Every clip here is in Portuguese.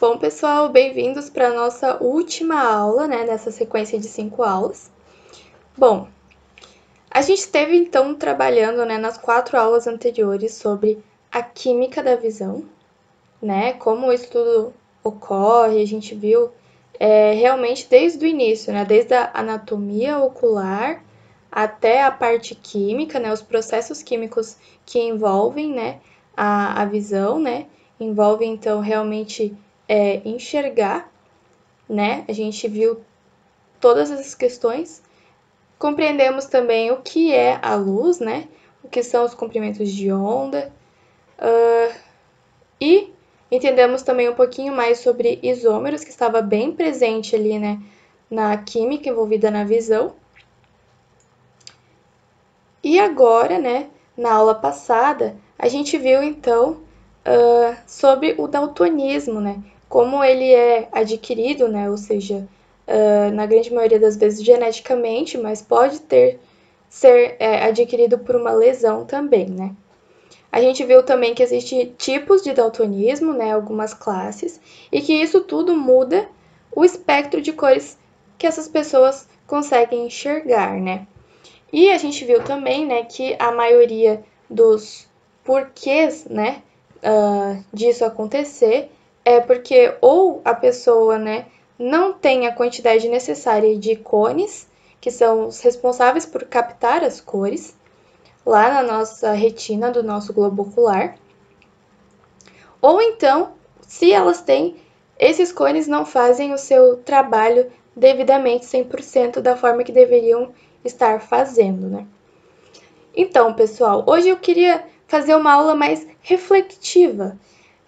Bom, pessoal, bem-vindos para a nossa última aula, nessa sequência de 5 aulas. Bom, a gente esteve, então, trabalhando, nas 4 aulas anteriores sobre a química da visão, como isso tudo ocorre, a gente viu realmente desde o início, desde a anatomia ocular até a parte química, os processos químicos que envolvem, a visão, envolvem, então, realmente enxergar, A gente viu todas essas questões. Compreendemos também o que é a luz, O que são os comprimentos de onda. E entendemos também um pouquinho mais sobre isômeros, que estava bem presente ali, na química envolvida na visão. E agora, na aula passada, a gente viu, então, sobre o daltonismo, como ele é adquirido, ou seja, na grande maioria das vezes geneticamente, mas pode ser adquirido por uma lesão também, A gente viu também que existem tipos de daltonismo, algumas classes, e que isso tudo muda o espectro de cores que essas pessoas conseguem enxergar, E a gente viu também, que a maioria dos porquês, disso acontecer é porque ou a pessoa, não tem a quantidade necessária de cones, que são os responsáveis por captar as cores, lá na nossa retina do nosso globo ocular, ou então, se elas têm, esses cones não fazem o seu trabalho devidamente 100% da forma que deveriam estar fazendo, Então, pessoal, hoje eu queria fazer uma aula mais reflexiva.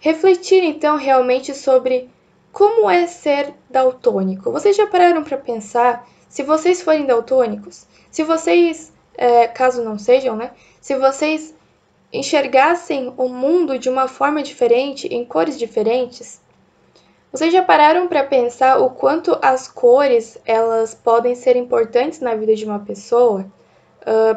Refletir, então, realmente sobre como é ser daltônico. Vocês já pararam para pensar, se vocês forem daltônicos, se vocês, caso não sejam, se vocês enxergassem o mundo de uma forma diferente, em cores diferentes, vocês já pararam para pensar o quanto as cores elas podem ser importantes na vida de uma pessoa?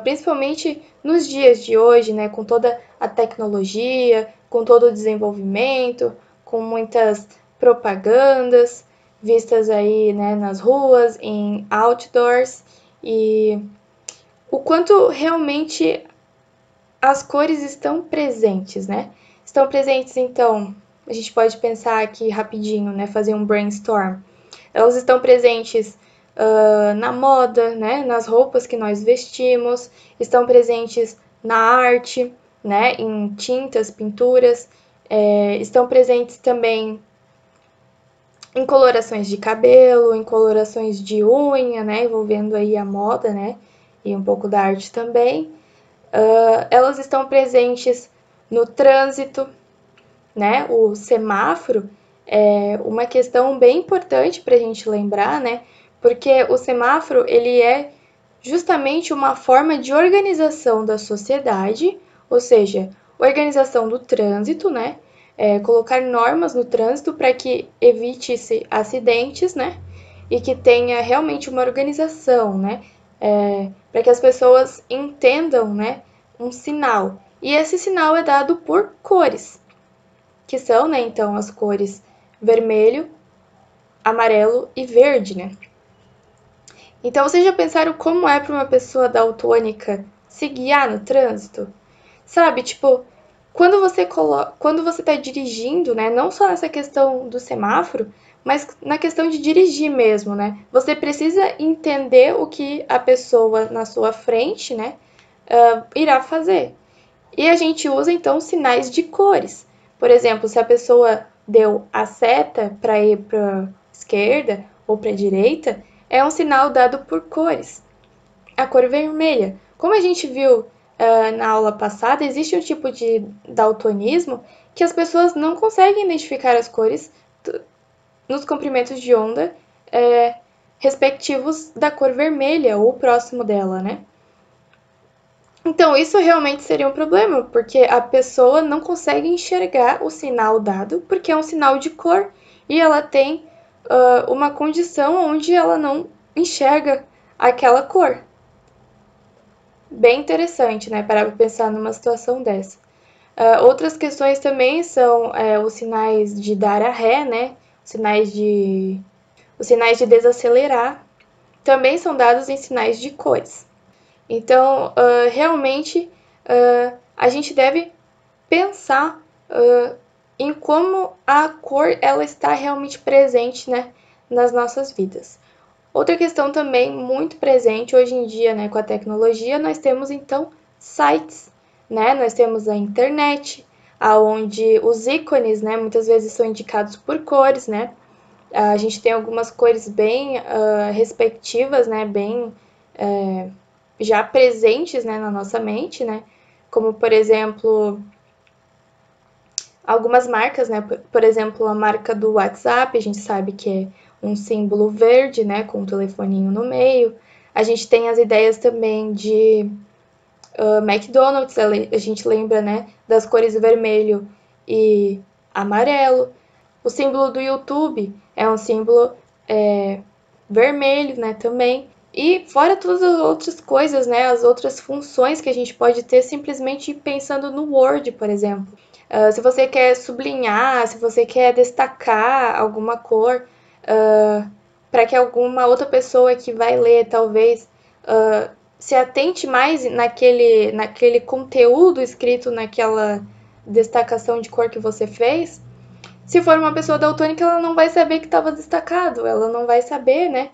Principalmente nos dias de hoje, com toda a tecnologia, com todo o desenvolvimento, com muitas propagandas vistas aí, nas ruas, em outdoors, e o quanto realmente as cores estão presentes, Estão presentes, então, a gente pode pensar aqui rapidinho, fazer um brainstorm. Elas estão presentes na moda, nas roupas que nós vestimos, estão presentes na arte, em tintas, pinturas, estão presentes também em colorações de cabelo, em colorações de unha, envolvendo aí a moda, e um pouco da arte também. Elas estão presentes no trânsito, O semáforo é uma questão bem importante para a gente lembrar, Porque o semáforo ele é justamente uma forma de organização da sociedade, ou seja, organização do trânsito, colocar normas no trânsito para que evite-se acidentes, E que tenha realmente uma organização, para que as pessoas entendam, um sinal. E esse sinal é dado por cores, que são, então, as cores vermelho, amarelo e verde, Então, vocês já pensaram como é para uma pessoa daltônica se guiar no trânsito? Sabe, tipo, quando você está dirigindo, não só nessa questão do semáforo, mas na questão de dirigir mesmo, Você precisa entender o que a pessoa na sua frente, irá fazer. E a gente usa, então, sinais de cores. Por exemplo, se a pessoa deu a seta para ir para a esquerda ou para a direita, é um sinal dado por cores. A cor vermelha. Como a gente viu na aula passada, existe um tipo de daltonismo que as pessoas não conseguem identificar as cores nos comprimentos de onda respectivos da cor vermelha ou próximo dela, Então, isso realmente seria um problema, porque a pessoa não consegue enxergar o sinal dado, porque é um sinal de cor, e ela tem uma condição onde ela não enxerga aquela cor. Bem interessante, parar para pensar numa situação dessa. Outras questões também são os sinais de dar a ré, os sinais de desacelerar também são dados em sinais de cores. Então, realmente, a gente deve pensar em como a cor ela está realmente presente, né, nas nossas vidas. Outra questão também muito presente hoje em dia, né, com a tecnologia, nós temos então sites, né? Nós temos a internet, aonde os ícones, né, muitas vezes são indicados por cores, né? A gente tem algumas cores bem respectivas, né, bem já presentes, né, na nossa mente, né? Como, por exemplo, algumas marcas, né? Por exemplo, a marca do WhatsApp, a gente sabe que é um símbolo verde, né, com um telefoninho no meio. A gente tem as ideias também de McDonald's, a gente lembra, né, das cores vermelho e amarelo. O símbolo do YouTube é um símbolo vermelho, né, também. E fora todas as outras coisas, né, as outras funções que a gente pode ter simplesmente pensando no Word, por exemplo. Se você quer sublinhar, se você quer destacar alguma cor, para que alguma outra pessoa que vai ler, talvez, se atente mais naquele conteúdo escrito naquela destacação de cor que você fez, se for uma pessoa daltônica, ela não vai saber que estava destacado, ela não vai saber, né?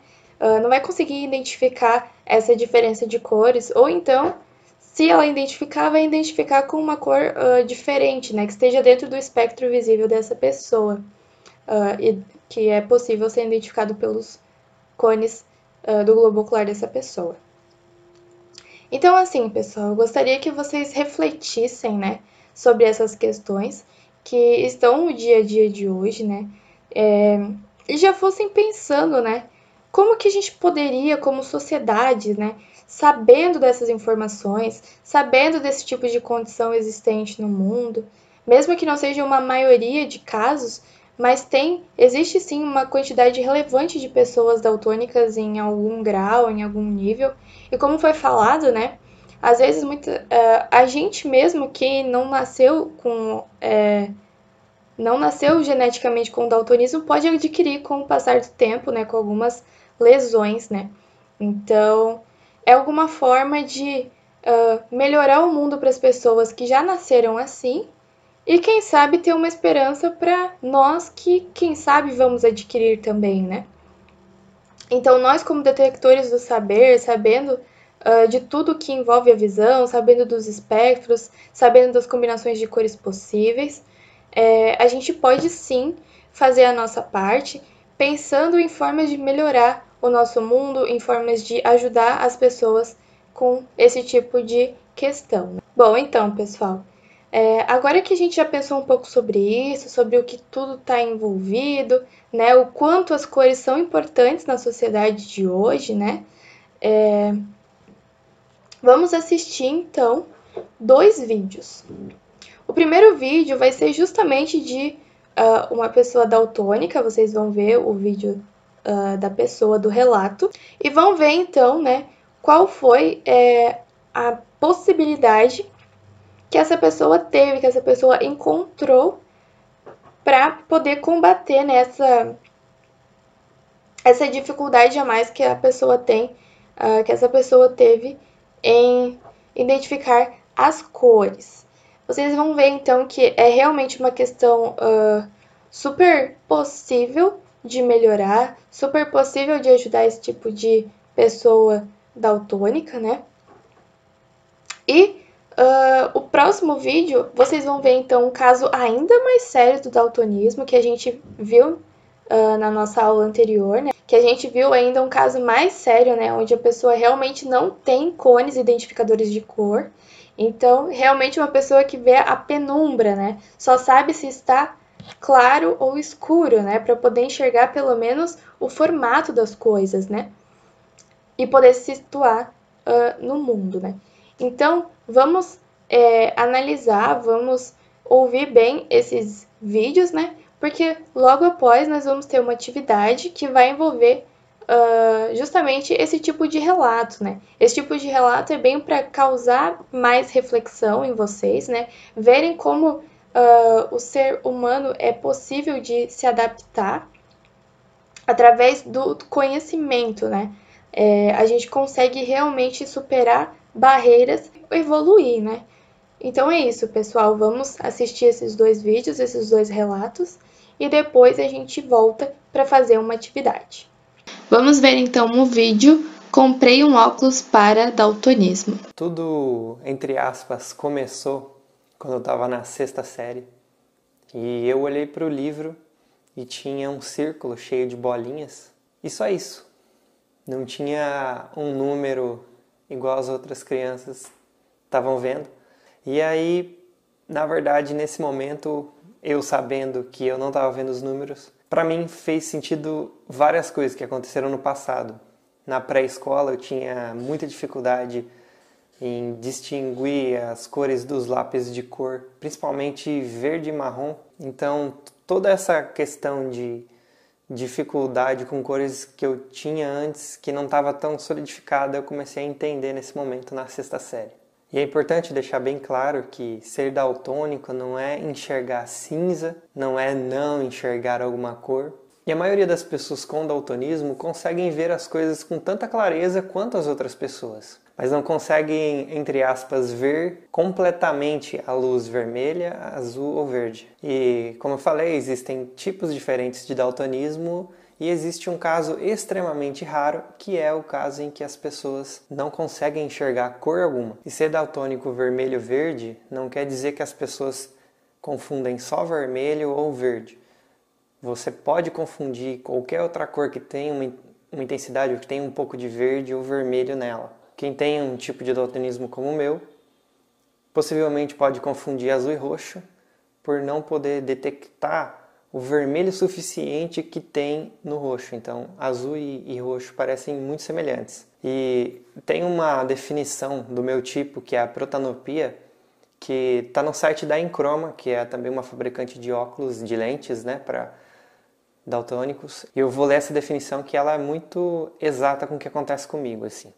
Não vai conseguir identificar essa diferença de cores, ou então, se ela identificar, vai identificar com uma cor diferente, né? Que esteja dentro do espectro visível dessa pessoa, e que é possível ser identificado pelos cones do globo ocular dessa pessoa. Então, assim, pessoal, eu gostaria que vocês refletissem, né, sobre essas questões que estão no dia a dia de hoje, né, e já fossem pensando, né, como que a gente poderia, como sociedade, né, sabendo dessas informações, sabendo desse tipo de condição existente no mundo, mesmo que não seja uma maioria de casos, mas existe sim uma quantidade relevante de pessoas daltônicas em algum grau, em algum nível, e como foi falado, né, às vezes a gente mesmo que não nasceu não nasceu geneticamente com daltonismo pode adquirir com o passar do tempo, né, com algumas lesões, né. Então, é alguma forma de melhorar o mundo para as pessoas que já nasceram assim e quem sabe ter uma esperança para nós que, quem sabe, vamos adquirir também, né? Então, nós, como detectores do saber, sabendo de tudo que envolve a visão, sabendo dos espectros, sabendo das combinações de cores possíveis, a gente pode sim fazer a nossa parte, pensando em formas de melhorar o nosso mundo, em formas de ajudar as pessoas com esse tipo de questão. Bom, então, pessoal, agora que a gente já pensou um pouco sobre isso, sobre o que tudo está envolvido, né, o quanto as cores são importantes na sociedade de hoje, né, vamos assistir então 2 vídeos. O primeiro vídeo vai ser justamente de uma pessoa daltônica, vocês vão ver o vídeo da pessoa do relato, e vão ver então, né, qual foi a possibilidade que essa pessoa teve, que essa pessoa encontrou para poder combater essa dificuldade a mais que a pessoa tem, que essa pessoa teve em identificar as cores. Vocês vão ver então que é realmente uma questão super possível de melhorar, super possível de ajudar esse tipo de pessoa daltônica, né? E o próximo vídeo, vocês vão ver então um caso ainda mais sério do daltonismo, que a gente viu na nossa aula anterior, né? Que a gente viu ainda um caso mais sério, né? Onde a pessoa realmente não tem cones identificadores de cor. Então, realmente uma pessoa que vê a penumbra, né? Só sabe se está claro ou escuro, né? Para poder enxergar pelo menos o formato das coisas, né? E poder se situar no mundo, né? Então, vamos analisar, vamos ouvir bem esses vídeos, né? Porque logo após nós vamos ter uma atividade que vai envolver justamente esse tipo de relato, né? Esse tipo de relato é bem para causar mais reflexão em vocês, né? Verem como o ser humano é possível de se adaptar através do conhecimento, né? A gente consegue realmente superar barreiras e evoluir, né? Então é isso, pessoal. Vamos assistir esses 2 vídeos, esses 2 relatos, e depois a gente volta para fazer uma atividade. Vamos ver então o vídeo Comprei um óculos para daltonismo. Tudo, entre aspas, começou quando eu estava na 6ª série. E eu olhei para o livro e tinha um círculo cheio de bolinhas. E só isso. Não tinha um número igual as outras crianças estavam vendo. E aí, na verdade, nesse momento, eu sabendo que eu não estava vendo os números, para mim fez sentido várias coisas que aconteceram no passado. Na pré-escola eu tinha muita dificuldade em distinguir as cores dos lápis de cor, principalmente verde e marrom. Então, toda essa questão de dificuldade com cores que eu tinha antes, que não estava tão solidificada, eu comecei a entender nesse momento na 6ª série. E é importante deixar bem claro que ser daltônico não é enxergar cinza, não é não enxergar alguma cor. E a maioria das pessoas com daltonismo conseguem ver as coisas com tanta clareza quanto as outras pessoas, mas não conseguem, entre aspas, ver completamente a luz vermelha, azul ou verde. E, como eu falei, existem tipos diferentes de daltonismo e existe um caso extremamente raro, que é o caso em que as pessoas não conseguem enxergar cor alguma. E ser daltônico vermelho-verde não quer dizer que as pessoas confundem só vermelho ou verde. Você pode confundir qualquer outra cor que tenha uma intensidade, ou que tenha um pouco de verde ou vermelho nela. Quem tem um tipo de daltonismo como o meu, possivelmente pode confundir azul e roxo por não poder detectar o vermelho suficiente que tem no roxo. Então, azul e roxo parecem muito semelhantes. E tem uma definição do meu tipo, que é a protanopia, que está no site da Enchroma, que é também uma fabricante de óculos, de lentes, né, para daltônicos. E eu vou ler essa definição, que ela é muito exata com o que acontece comigo, assim.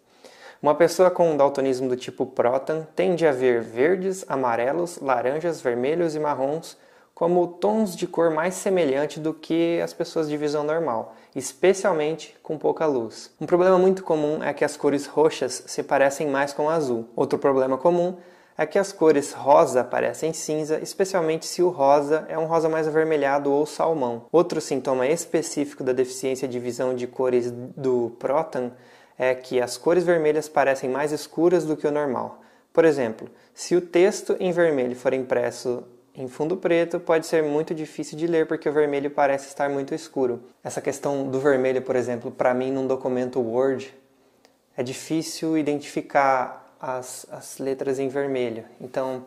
Uma pessoa com daltonismo do tipo próton tende a ver verdes, amarelos, laranjas, vermelhos e marrons como tons de cor mais semelhante do que as pessoas de visão normal, especialmente com pouca luz. Um problema muito comum é que as cores roxas se parecem mais com o azul. Outro problema comum é que as cores rosa parecem cinza, especialmente se o rosa é um rosa mais avermelhado ou salmão. Outro sintoma específico da deficiência de visão de cores do próton é que as cores vermelhas parecem mais escuras do que o normal. Por exemplo, se o texto em vermelho for impresso em fundo preto, pode ser muito difícil de ler porque o vermelho parece estar muito escuro. Essa questão do vermelho, por exemplo, para mim num documento Word, é difícil identificar as letras em vermelho. Então,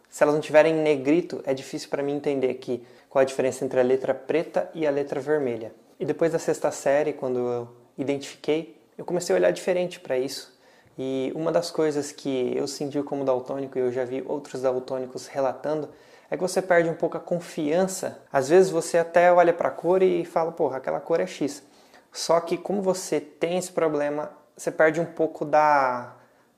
se elas não tiverem em negrito, é difícil para mim entender qual a diferença entre a letra preta e a letra vermelha. E depois da 6ª série, quando eu identifiquei, eu comecei a olhar diferente para isso. E uma das coisas que eu senti como daltônico, e eu já vi outros daltônicos relatando, é que você perde um pouco a confiança. Às vezes você até olha para a cor e fala, porra, aquela cor é X. Só que como você tem esse problema, você perde um pouco da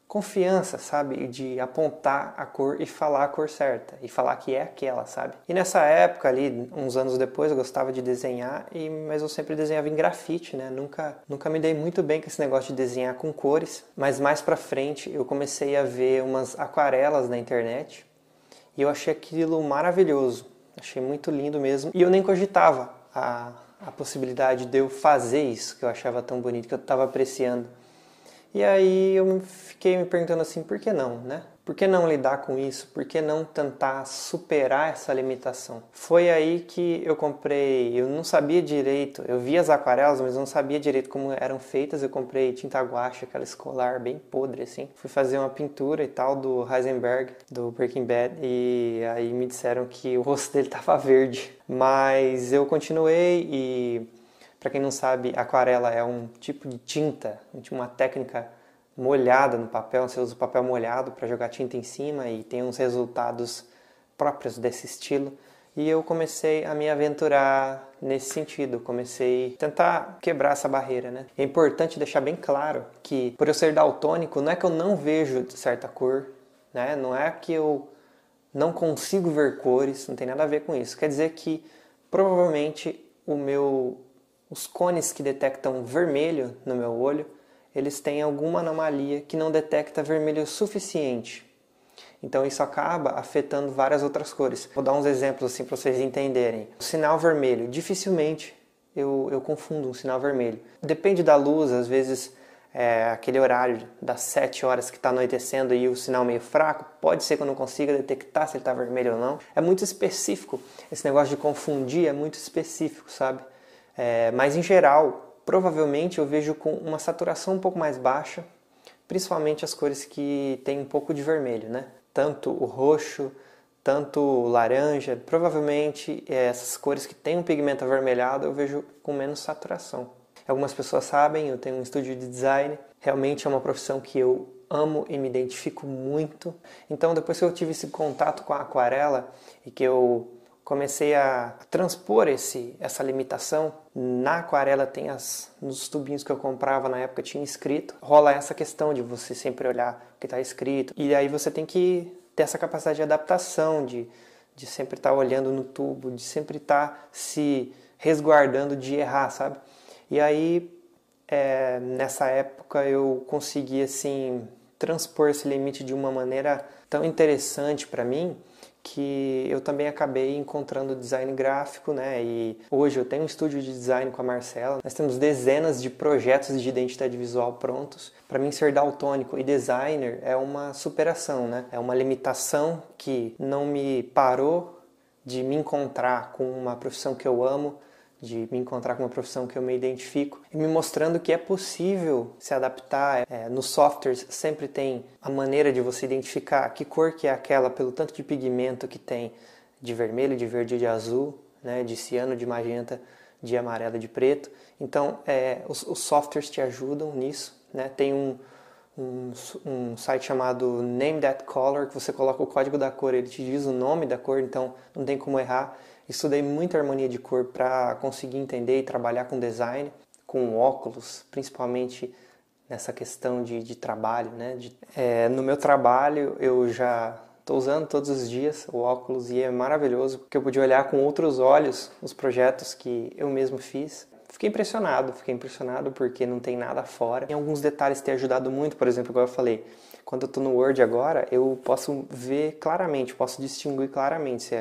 confiança, sabe? De apontar a cor e falar a cor certa. E falar que é aquela, sabe? E nessa época ali, uns anos depois, eu gostava de desenhar, mas eu sempre desenhava em grafite, né? Nunca me dei muito bem com esse negócio de desenhar com cores. Mas mais pra frente, eu comecei a ver umas aquarelas na internet. E eu achei aquilo maravilhoso. Achei muito lindo mesmo. E eu nem cogitava a possibilidade de eu fazer isso, que eu achava tão bonito, que eu estava apreciando. E aí eu fiquei me perguntando assim, por que não, né? Por que não lidar com isso? Por que não tentar superar essa limitação? Foi aí que eu comprei, eu não sabia direito, eu via as aquarelas, mas não sabia direito como eram feitas. Eu comprei tinta guache, aquela escolar, bem podre assim. Fui fazer uma pintura e tal do Heisenberg, do Breaking Bad, e aí me disseram que o rosto dele tava verde. Mas eu continuei e... Para quem não sabe, aquarela é um tipo de tinta, uma técnica molhada no papel. Você usa o papel molhado para jogar tinta em cima e tem uns resultados próprios desse estilo. E eu comecei a me aventurar nesse sentido, comecei a tentar quebrar essa barreira, né? É importante deixar bem claro que, por eu ser daltônico, não é que eu não vejo certa cor, né? Não é que eu não consigo ver cores, não tem nada a ver com isso. Quer dizer que, provavelmente, o meu os cones que detectam vermelho no meu olho, eles têm alguma anomalia que não detecta vermelho o suficiente. Então isso acaba afetando várias outras cores. Vou dar uns exemplos assim para vocês entenderem. O sinal vermelho, dificilmente eu confundo um sinal vermelho. Depende da luz, às vezes aquele horário das 7 horas que está anoitecendo e o sinal meio fraco, pode ser que eu não consiga detectar se ele está vermelho ou não. É muito específico, esse negócio de confundir é muito específico, sabe? Mas em geral, provavelmente eu vejo com uma saturação um pouco mais baixa, principalmente as cores que tem um pouco de vermelho, né? Tanto o roxo, tanto o laranja, provavelmente essas cores que têm um pigmento avermelhado eu vejo com menos saturação. Algumas pessoas sabem, eu tenho um estúdio de design, realmente é uma profissão que eu amo e me identifico muito. Então depois que eu tive esse contato com a aquarela e que eu comecei a transpor essa limitação, na aquarela tem nos tubinhos que eu comprava na época tinha escrito, rola essa questão de você sempre olhar o que está escrito, e aí você tem que ter essa capacidade de adaptação, de sempre estar olhando no tubo, de sempre estar se resguardando de errar, sabe? E aí, nessa época eu consegui assim transpor esse limite de uma maneira tão interessante para mim, que eu também acabei encontrando design gráfico, né? E hoje eu tenho um estúdio de design com a Marcela. Nós temos dezenas de projetos de identidade visual prontos. Para mim, ser daltônico e designer é uma superação, né? É uma limitação que não me parou de me encontrar com uma profissão que eu amo, de me encontrar com uma profissão que eu me identifico e me mostrando que é possível se adaptar. Nos softwares sempre tem a maneira de você identificar que cor que é aquela pelo tanto de pigmento que tem de vermelho, de verde, de azul, né, de ciano, de magenta, de amarelo, de preto. Então os softwares te ajudam nisso, né? Tem um site chamado Name That Color, que você coloca o código da cor, ele te diz o nome da cor, então não tem como errar. Estudei muita harmonia de cor para conseguir entender e trabalhar com design, com óculos, principalmente nessa questão de trabalho, né? No meu trabalho eu já estou usando todos os dias o óculos e é maravilhoso, porque eu pude olhar com outros olhos os projetos que eu mesmo fiz. Fiquei impressionado porque não tem nada fora. Em alguns detalhes ter ajudado muito, por exemplo, igual eu falei, quando eu estou no Word agora, eu posso ver claramente, posso distinguir claramente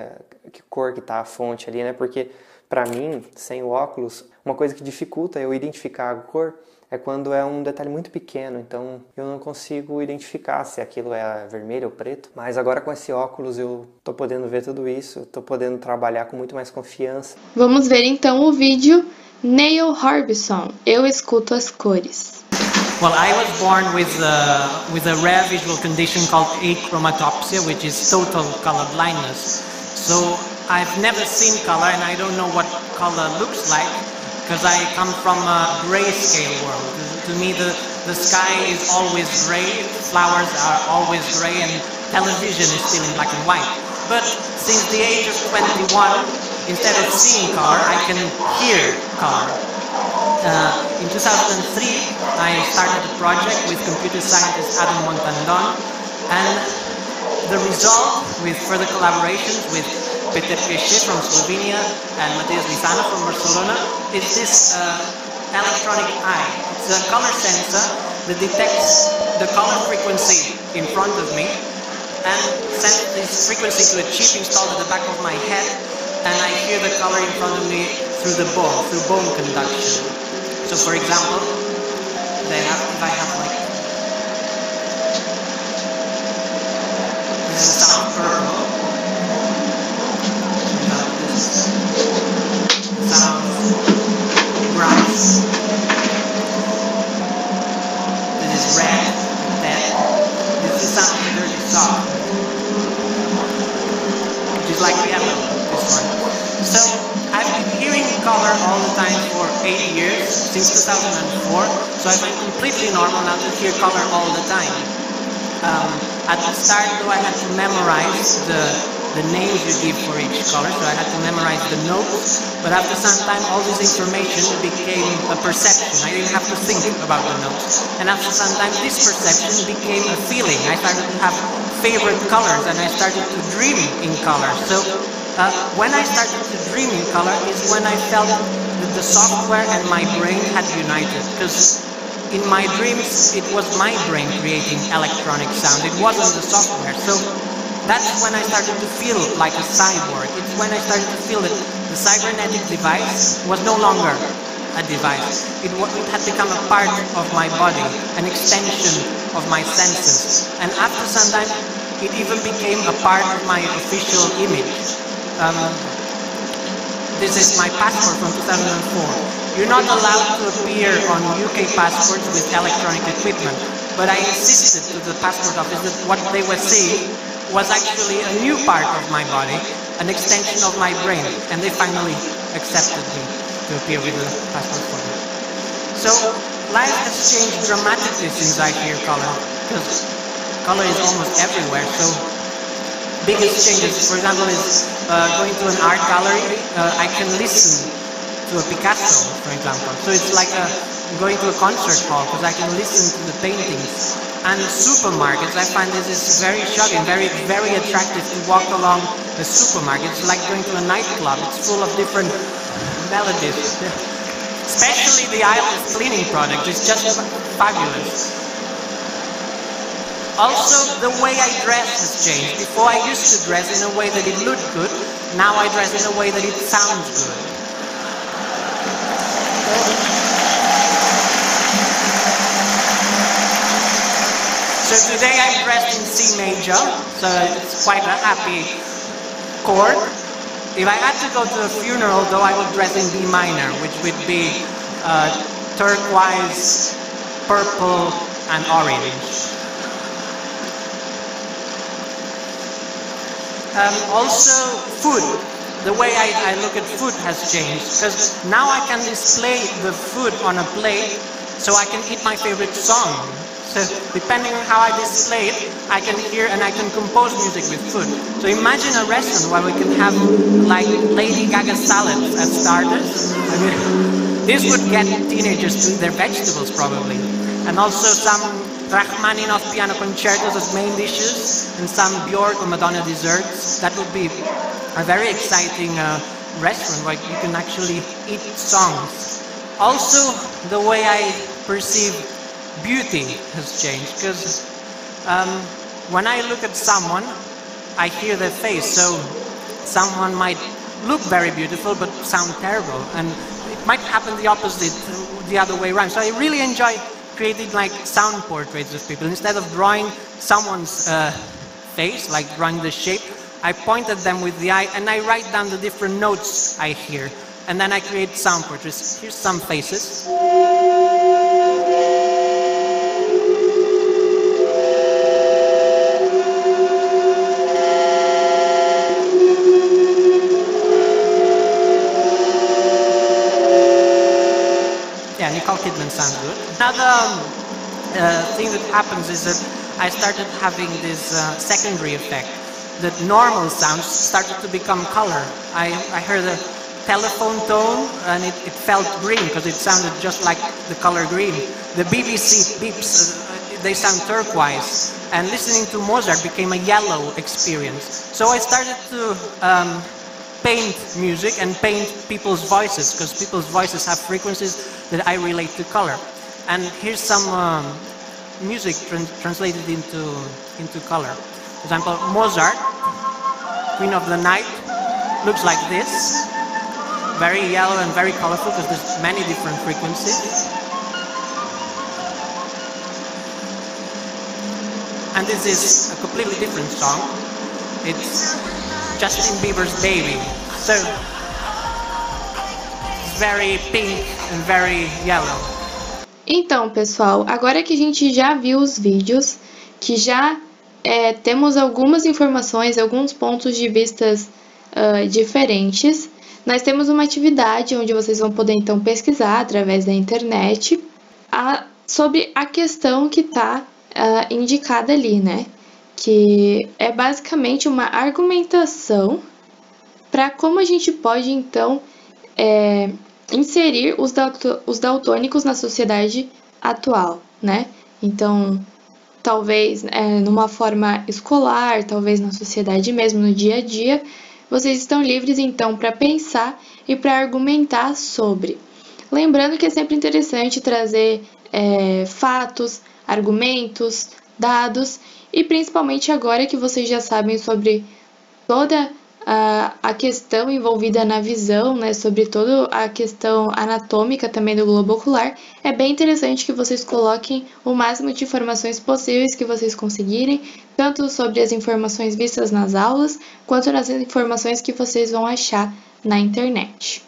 que cor que está a fonte ali, né? Porque, para mim, sem o óculos, uma coisa que dificulta eu identificar a cor é quando é um detalhe muito pequeno, então eu não consigo identificar se aquilo é vermelho ou preto. Mas agora com esse óculos eu estou podendo ver tudo isso, estou podendo trabalhar com muito mais confiança. Vamos ver então o vídeo Neil Harbisson, Eu Escuto as Cores. Well, I was born with a rare visual condition called achromatopsia, which is total color blindness. So I've never seen color and I don't know what color looks like because I come from a grayscale world. To me, the sky is always gray, flowers are always gray, and television is still in black and white. But since the age of 21, instead of seeing color, I can hear color. In 2003, I started a project with computer scientist Adam Montandon, and the result, with further collaborations with Peter Peche from Slovenia and Mateus Lizana from Barcelona, is this electronic eye. It's a color sensor that detects the color frequency in front of me and sends this frequency to a chip installed at the back of my head, and I hear the color in front of me through the bone, through bone conduction. So for example, if I have like, this is the sound of purple, this sound of grass, this is red, this is the sound of dirty sock, which is like yellow, this one. So I've been hearing color all the time for 8 years, since 2004, so I find it completely normal now to hear color all the time. At the start, though, I had to memorize the names you give for each color, so I had to memorize the notes, but after some time all this information became a perception. I didn't have to think about the notes, and after some time this perception became a feeling. I started to have favorite colors and I started to dream in color. So when I started to dream in color is when I felt that the software and my brain had united, because in my dreams it was my brain creating electronic sound, it wasn't the software. So that's when I started to feel like a cyborg. It's when I started to feel that the cybernetic device was no longer a device. It had become a part of my body, an extension of my senses. And after some time, it even became a part of my official image. This is my passport from 2004. You're not allowed to appear on UK passports with electronic equipment, but I insisted to the passport office that what they were seeing was actually a new part of my body, an extension of my brain, and they finally accepted me to appear with the passport photo. So life has changed dramatically since I hear color, because color is almost everywhere. So biggest changes, for example, is going to an art gallery. I can listen to a Picasso, for example. So it's like going to a concert hall, because I can listen to the paintings. And supermarkets, I find this is very shocking, very attractive to walk along the supermarket. It's like going to a nightclub. It's full of different melodies. Especially the aisle of cleaning products. It's just fabulous. Also, the way I dress has changed. Before I used to dress in a way that it looked good. Now I dress in a way that it sounds good. So today I'm dressed in C major, so it's quite a happy chord. If I had to go to a funeral, though, I would dress in B minor, which would be turquoise, purple, and orange. Also, food. The way I look at food has changed, because now I can display the food on a plate, so I can eat my favorite song. So depending on how I display it, I can hear and I can compose music with food. So imagine a restaurant where we can have like Lady Gaga salads as starters. I mean, this would get teenagers to eat their vegetables probably. And also some Rachmaninoff piano concertos as main dishes, and some Björk or Madonna desserts. That would be a very exciting restaurant where you can actually eat songs. Also, the way I perceive beauty has changed, because when I look at someone, I hear their face. So someone might look very beautiful but sound terrible, and it might happen the opposite, the other way around. So I really enjoy creating like sound portraits of people. Instead of drawing someone's face, like drawing the shape, I point at them with the eye and I write down the different notes I hear, and then I create sound portraits. Here's some faces. Yeah, Nicole Kidman sounds good. Another thing that happens is that I started having this secondary effect, that normal sounds started to become color. I heard a telephone tone and it felt green because it sounded just like the color green. The BBC beeps, they sound turquoise. And listening to Mozart became a yellow experience. So I started to paint music and paint people's voices, because people's voices have frequencies that I relate to color. And here's some music translated into color. For example, Mozart, Queen of the Night, looks like this. Very yellow and very colorful because there's many different frequencies. And this is a completely different song. It's Justin Bieber's Baby. So it's very pink and very yellow. Então, pessoal, agora que a gente já viu os vídeos, que já temos algumas informações, alguns pontos de vistas diferentes, nós temos uma atividade onde vocês vão poder então pesquisar através da internet sobre a questão que está indicada ali, né? Que é basicamente uma argumentação para como a gente pode então inserir os daltônicos na sociedade atual, né? Então, talvez numa forma escolar, talvez na sociedade mesmo, no dia a dia, vocês estão livres então para pensar e para argumentar sobre. Lembrando que é sempre interessante trazer fatos, argumentos, dados, e principalmente agora que vocês já sabem sobre toda a questão envolvida na visão, né, sobre toda a questão anatômica também do globo ocular, é bem interessante que vocês coloquem o máximo de informações possíveis que vocês conseguirem, tanto sobre as informações vistas nas aulas, quanto nas informações que vocês vão achar na internet.